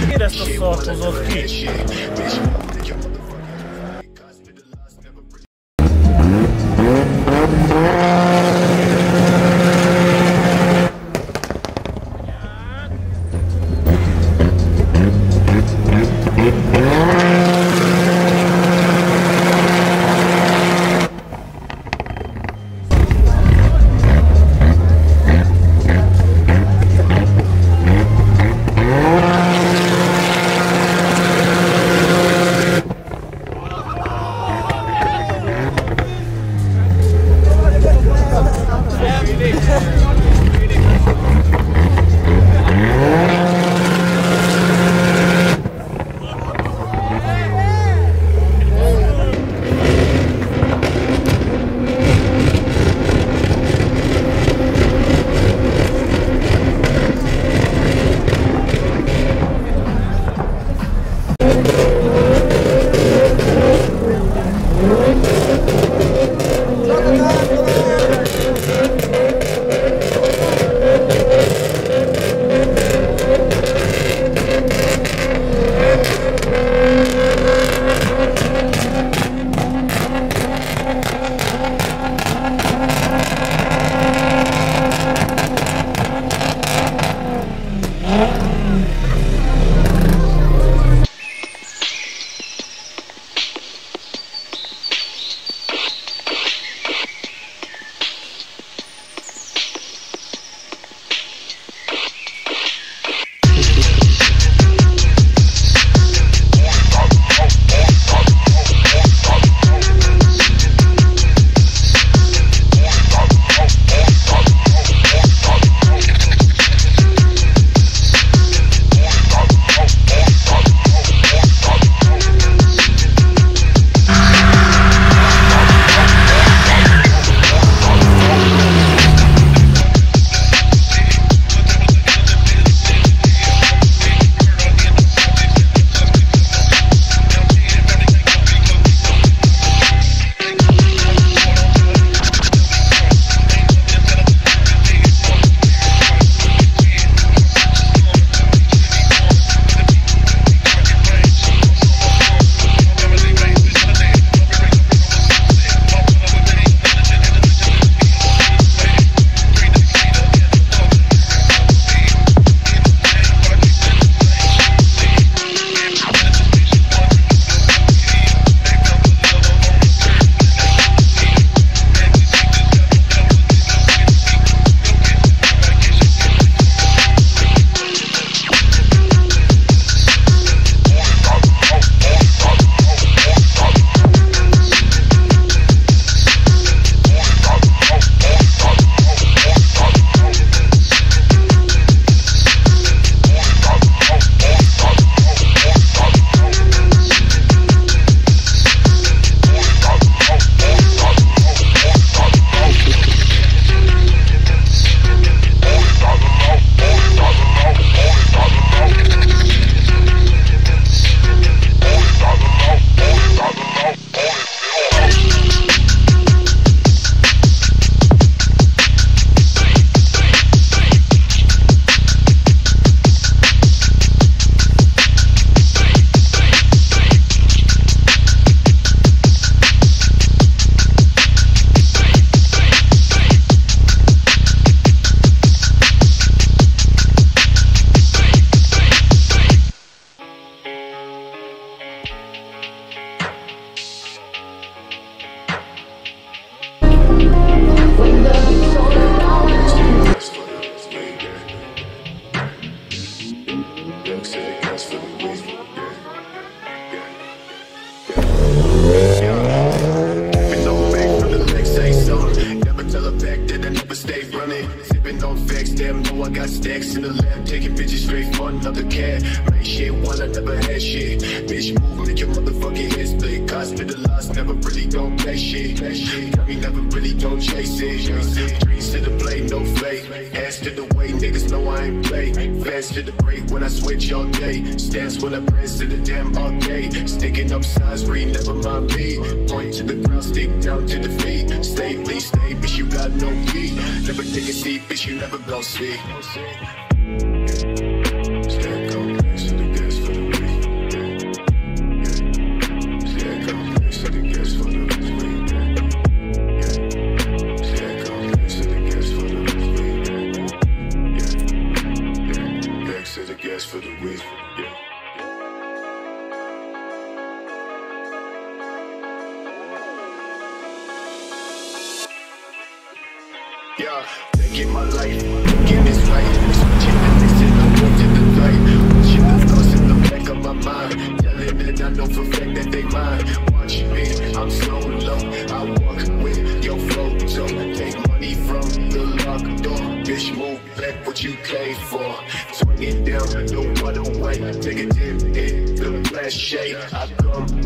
Miért ezt a szart hozott ki? stacks in the lab, taking bitches straight for another cat. Make shit while I never had shit. Bitch, move, make your motherfucking head split. Cause hospitalized, never really gon' play shit. Got me never really gon' chase it. Dreams to the blade, no fake. Hands to the way, niggas know I ain't play. Fans to the break when I switch all day. Stands when I press to the damn arcade. Sticking up signs, read, never mind me. Point to the ground, stick down to the feet. Stay, please stay, bitch, you got no key. Never take a seat, bitch, you never gon' see. For the week, yeah, taking my life, getting this right, switching the next and I'm going to the light, watching the thoughts in the back of my mind, telling that I know for a fact that they mine, watch me, I'm so low, I walk with your photo, take money from the locked door, bitch move back what you came for, swing it down, no other way, take a dip in the flash shade, I come